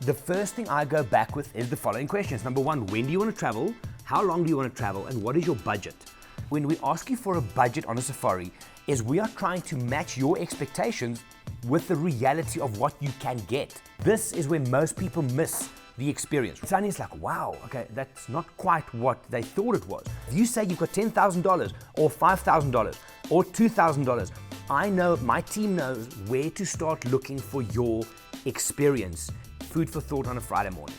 the first thing I go back with is the following questions. Number one, when do you want to travel? How long do you want to travel? And what is your budget? When we ask you for a budget on a safari, is we are trying to match your expectations with the reality of what you can get. This is where most people miss the experience. Suddenly it's like, wow, okay, that's not quite what they thought it was. If you say you've got $10,000 or $5,000 or $2,000, I know, my team knows where to start looking for your experience. Food for thought on a Friday morning.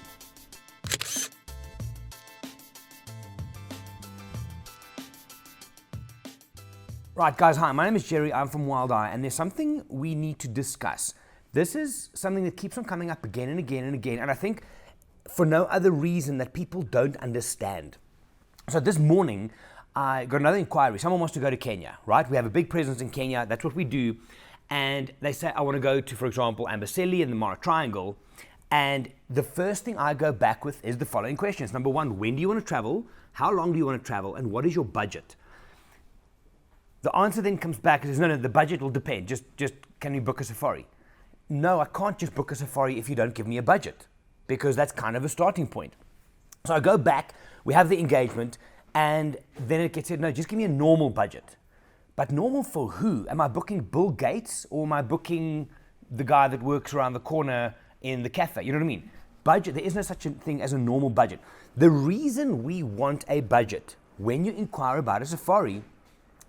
Right, guys, hi, my name is Jerry, I'm from Wild Eye, and there's something we need to discuss. This is something that keeps on coming up again and again and again, and I think for no other reason that people don't understand. So this morning, I got another inquiry. Someone wants to go to Kenya, right? We have a big presence in Kenya, that's what we do, and they say, I want to go to, for example, Amboseli and the Mara Triangle, and the first thing I go back with is the following questions. Number one, when do you want to travel? How long do you want to travel? And what is your budget? The answer then comes back and says, no, the budget will depend. Just can you book a safari? No, I can't just book a safari if you don't give me a budget, because that's kind of a starting point. So I go back, we have the engagement, and then it gets said, no, just give me a normal budget. But normal for who? Am I booking Bill Gates, or am I booking the guy that works around the corner in the cafe? You know what I mean? Budget, there is no such a thing as a normal budget. The reason we want a budget when you inquire about a safari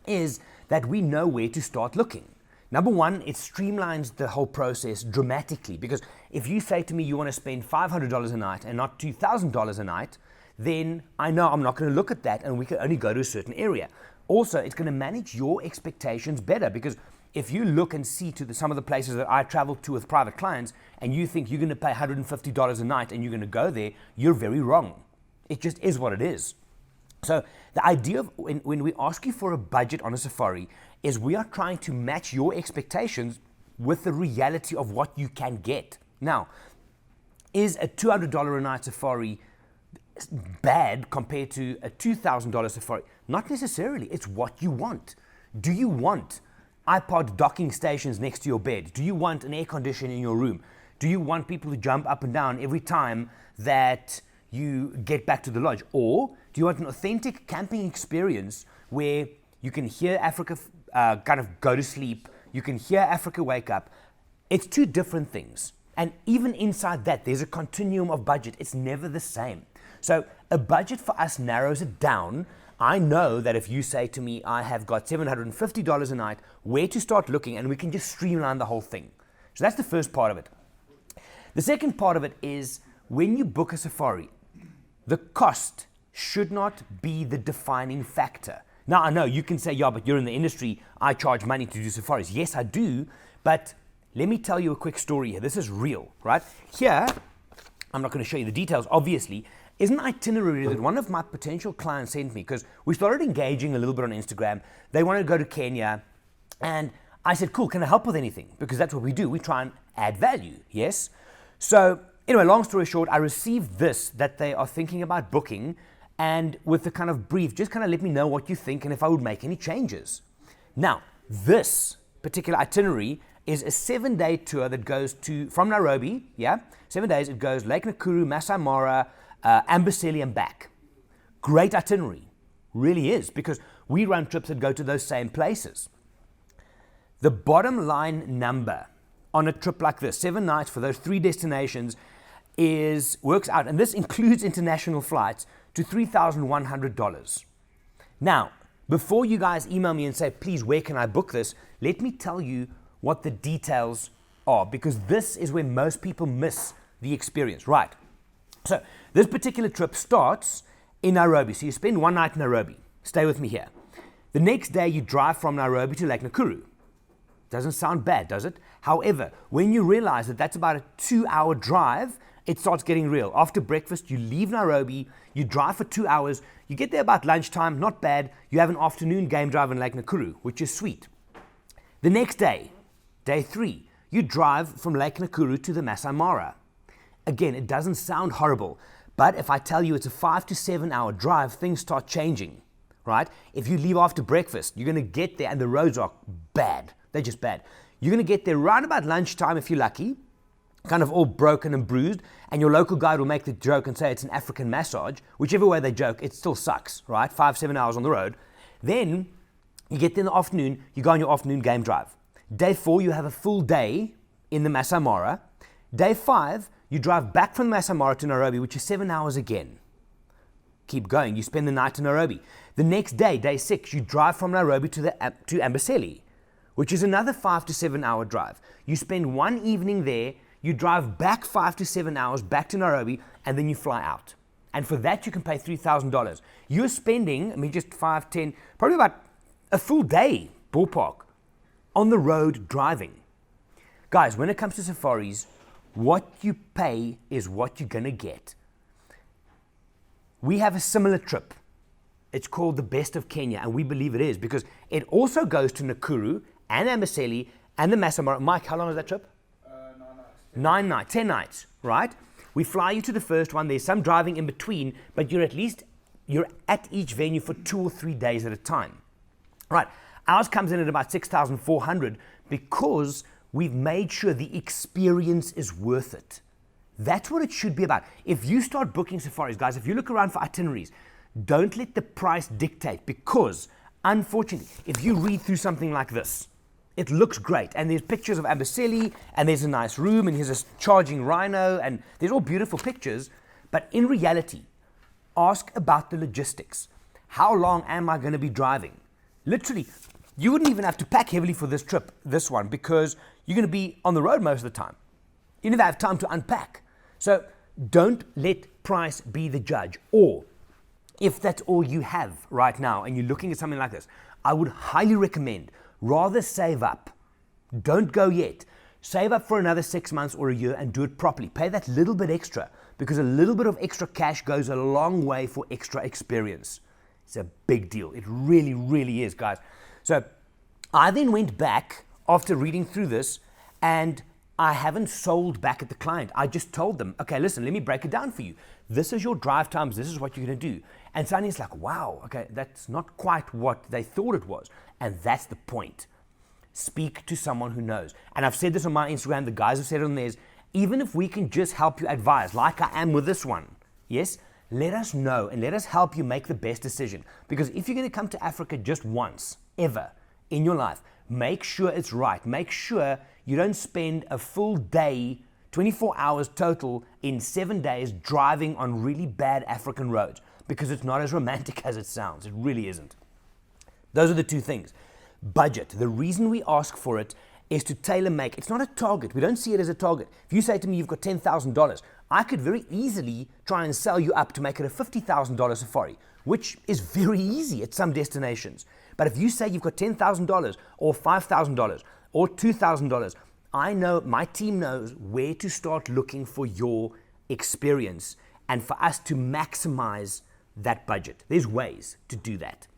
is that we know where to start looking. Number one, it streamlines the whole process dramatically, because if you say to me you want to spend $500 a night and not $2,000 a night, then I know I'm not going to look at that, and we can only go to a certain area. Also, it's going to manage your expectations better, because if you look and see to some of the places that I travel to with private clients and you think you're going to pay $150 a night and you're going to go there, you're very wrong. It just is what it is. So the idea of when we ask you for a budget on a safari is we are trying to match your expectations with the reality of what you can get. Now, is a $200 a night safari bad compared to a $2,000 safari? Not necessarily. It's what you want. Do you want iPod docking stations next to your bed? Do you want an air conditioner in your room? Do you want people to jump up and down every time that you get back to the lodge? Or do you want an authentic camping experience where you can hear Africa kind of go to sleep, you can hear Africa wake up? It's two different things. And even inside that, there's a continuum of budget. It's never the same. So a budget for us narrows it down. I know that if you say to me, I have got $750 a night, where to start looking, and we can just streamline the whole thing. So that's the first part of it. The second part of it is when you book a safari, the cost should not be the defining factor. Now, I know you can say, yeah, but you're in the industry, I charge money to do safaris. Yes, I do, but let me tell you a quick story here. This is real, right? Here, I'm not going to show you the details, obviously, is an itinerary that one of my potential clients sent me, because we started engaging a little bit on Instagram. They wanted to go to Kenya, and I said, cool, can I help with anything? Because that's what we do. We try and add value, yes? So anyway, long story short, I received this, that they are thinking about booking, and with the kind of brief, just kind of let me know what you think and if I would make any changes. Now, this particular itinerary is a 7-day tour that goes from Nairobi, 7 days, it goes Lake Nakuru, Masai Mara, Amboseli and back. Great itinerary, really is, because we run trips that go to those same places. The bottom line number on a trip like this, 7 nights for those 3 destinations, works out, and this includes international flights, to $3,100. Now, before you guys email me and say, please, where can I book this? Let me tell you what the details are, because this is where most people miss the experience. Right. So this particular trip starts in Nairobi. So you spend 1 night in Nairobi. Stay with me here. The next day you drive from Nairobi to Lake Nakuru. Doesn't sound bad, does it? However, when you realize that that's about a 2-hour drive, it starts getting real. After breakfast, you leave Nairobi, you drive for 2 hours, you get there about lunchtime, not bad. You have an afternoon game drive in Lake Nakuru, which is sweet. The next day, day 3, you drive from Lake Nakuru to the Masai Mara. Again, it doesn't sound horrible, but if I tell you it's a 5 to 7 hour drive, things start changing, right? If you leave after breakfast, you're going to get there and the roads are bad. They're just bad. You're going to get there right about lunchtime if you're lucky. kind of all broken and bruised, and your local guide will make the joke and say it's an African massage. Whichever way they joke, it still sucks, right? 5-7 hours on the road. Then you get there in the afternoon, you go on your afternoon game drive. Day 4, you have a full day in the Masai Mara. Day 5, you drive back from the Masai Mara to Nairobi, which is 7 hours again. Keep going, you spend the night in Nairobi. The next day, day 6, you drive from Nairobi to Amboseli, which is another 5 to 7 hour drive. You spend one evening there, you drive back 5 to 7 hours back to Nairobi, and then you fly out. And for that, you can pay $3,000. You're spending, just 5, 10, probably about a full day, ballpark, on the road driving. Guys, when it comes to safaris, what you pay is what you're going to get. We have a similar trip. It's called the Best of Kenya, and we believe it is because it also goes to Nakuru and Amboseli and the Masai Mara. Mike, how long is that trip? 9 nights, 10 nights, right? We fly you to the first one. There's some driving in between, but you're at each venue for 2 or 3 days at a time. Right, ours comes in at about 6,400 because we've made sure the experience is worth it. That's what it should be about. If you start booking safaris, guys, if you look around for itineraries, don't let the price dictate because, unfortunately, if you read through something like this, it looks great, and there's pictures of Amboseli, and there's a nice room, and here's a charging rhino, and there's all beautiful pictures, but in reality, ask about the logistics. How long am I going to be driving? Literally, you wouldn't even have to pack heavily for this trip, this one, because you're going to be on the road most of the time. You never have time to unpack. So don't let price be the judge. Or if that's all you have right now and you're looking at something like this, I would highly recommend rather save up. Don't go yet. Save up for another 6 months or a year and do it properly. Pay that little bit extra because a little bit of extra cash goes a long way for extra experience. It's a big deal. It really, really is, guys. So I then went back after reading through this and I haven't sold back at the client. I just told them, okay, listen, let me break it down for you. This is your drive times. This is what you're going to do. And suddenly it's like, wow, okay, that's not quite what they thought it was. And that's the point. Speak to someone who knows. And I've said this on my Instagram. The guys have said it on theirs. Even if we can just help you advise, like I am with this one, yes, let us know and let us help you make the best decision. Because if you're going to come to Africa just once, ever, in your life, make sure it's right. Make sure you don't spend a full day, 24 hours total, in 7 days driving on really bad African roads. Because it's not as romantic as it sounds. It really isn't. Those are the two things. Budget. The reason we ask for it is to tailor make. It's not a target. We don't see it as a target. If you say to me you've got $10,000, I could very easily try and sell you up to make it a $50,000 safari, which is very easy at some destinations. But if you say you've got $10,000 or $5,000 or $2,000, I know, my team knows where to start looking for your experience and for us to maximize that budget. There's ways to do that.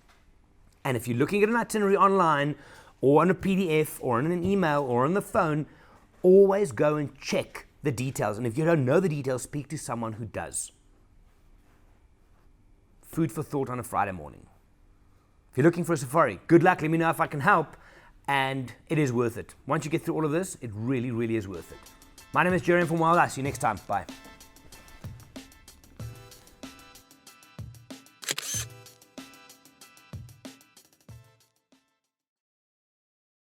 And if you're looking at an itinerary online or on a PDF or on an email or on the phone, always go and check the details. And if you don't know the details, speak to someone who does. Food for thought on a Friday morning. If you're looking for a safari, good luck. Let me know if I can help. And it is worth it. Once you get through all of this, it really, really is worth it. My name is Jerry from Wild Eye. See you next time. Bye.